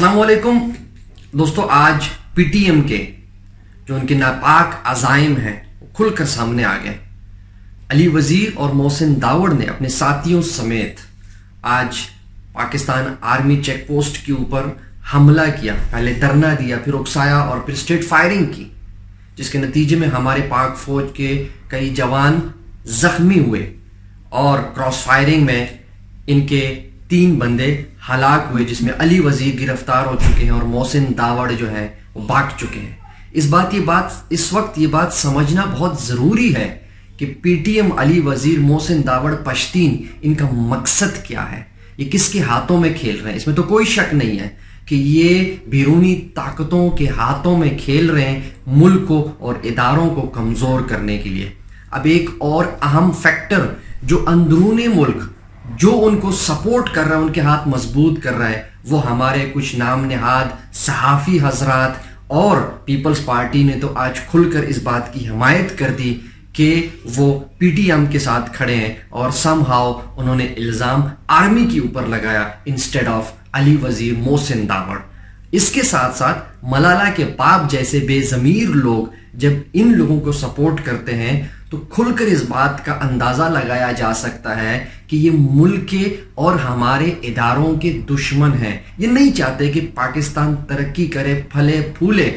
السلام علیکم دوستو، آج پی ٹی ایم کے جو ان کے ناپاک عزائم ہیں وہ کھل کر سامنے آ گئے۔ علی وزیر اور محسن داوڑ نے اپنے ساتھیوں سمیت آج پاکستان آرمی چیک پوسٹ کے اوپر حملہ کیا، پہلے دھرنا دیا، پھر اکسایا اور پھر اسٹریٹ فائرنگ کی، جس کے نتیجے میں ہمارے پاک فوج کے کئی جوان زخمی ہوئے اور کراس فائرنگ میں ان کے 3 بندے ہلاک ہوئے، جس میں علی وزیر گرفتار ہو چکے ہیں اور محسن داوڑ جو ہیں وہ بھاگ چکے ہیں۔ اس وقت یہ بات سمجھنا بہت ضروری ہے کہ پی ٹی ایم، علی وزیر، محسن داوڑ، پشتین، ان کا مقصد کیا ہے، یہ کس کے ہاتھوں میں کھیل رہے ہیں۔ اس میں تو کوئی شک نہیں ہے کہ یہ بیرونی طاقتوں کے ہاتھوں میں کھیل رہے ہیں، ملک کو اور اداروں کو کمزور کرنے کے لیے۔ اب ایک اور اہم فیکٹر جو اندرون ملک جو ان کو سپورٹ کر رہا ہے، ان کے ہاتھ مضبوط کر رہا ہے، وہ ہمارے کچھ نام نہاد صحافی حضرات اور پیپلز پارٹی نے تو آج کھل کر اس بات کی حمایت کر دی کہ وہ پی ٹی ایم کے ساتھ کھڑے ہیں، اور سم ہاؤ انہوں نے الزام آرمی کے اوپر لگایا انسٹیڈ آف علی وزیر، محسن داوڑ۔ اس کے ساتھ ساتھ ملالہ کے باپ جیسے بے ضمیر لوگ جب ان لوگوں کو سپورٹ کرتے ہیں تو کھل کر اس بات کا اندازہ لگایا جا سکتا ہے کہ یہ ملک کے اور ہمارے اداروں کے دشمن ہیں۔ یہ نہیں چاہتے کہ پاکستان ترقی کرے، پھلے پھولے۔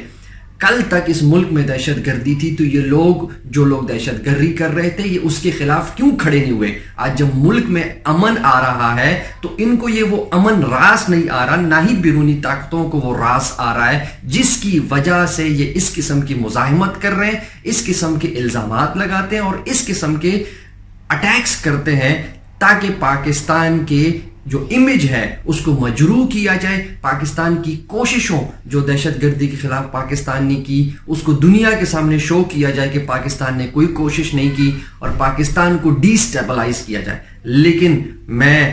کل تک اس ملک میں دہشت گردی تھی تو یہ لوگ جو لوگ دہشت گردی کر رہے تھے، یہ اس کے خلاف کیوں کھڑے نہیں ہوئے؟ آج جب ملک میں امن آ رہا ہے تو ان کو یہ وہ امن راس نہیں آ رہا، نہ ہی بیرونی طاقتوں کو وہ راس آ رہا ہے، جس کی وجہ سے یہ اس قسم کی مزاحمت کر رہے ہیں، اس قسم کے الزامات لگاتے ہیں اور اس قسم کے اٹیکس کرتے ہیں، تاکہ پاکستان کے جو امیج ہے اس کو مجروح کیا جائے، پاکستان کی کوششوں جو دہشت گردی کے خلاف پاکستان نے کی اس کو دنیا کے سامنے شو کیا جائے کہ پاکستان نے کوئی کوشش نہیں کی، اور پاکستان کو ڈی سٹیبلائز کیا جائے۔ لیکن میں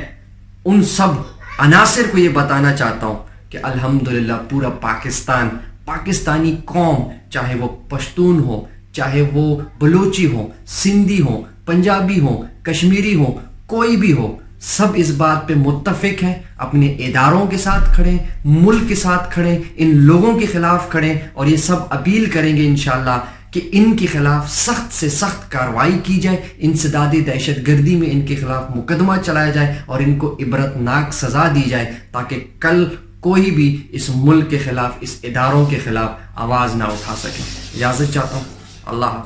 ان سب عناصر کو یہ بتانا چاہتا ہوں کہ الحمدللہ پورا پاکستان، پاکستانی قوم، چاہے وہ پشتون ہو، چاہے وہ بلوچی ہو، سندھی ہو، پنجابی ہو، کشمیری ہو، کوئی بھی ہو، سب اس بات پہ متفق ہیں، اپنے اداروں کے ساتھ کھڑے، ملک کے ساتھ کھڑے، ان لوگوں کے خلاف کھڑے، اور یہ سب اپیل کریں گے انشاءاللہ کہ ان کے خلاف سخت سے سخت کارروائی کی جائے، انسدادی دہشت گردی میں ان کے خلاف مقدمہ چلایا جائے اور ان کو عبرتناک سزا دی جائے، تاکہ کل کوئی بھی اس ملک کے خلاف، اس اداروں کے خلاف آواز نہ اٹھا سکے۔ اجازت چاہتا ہوں، اللہ حافظ۔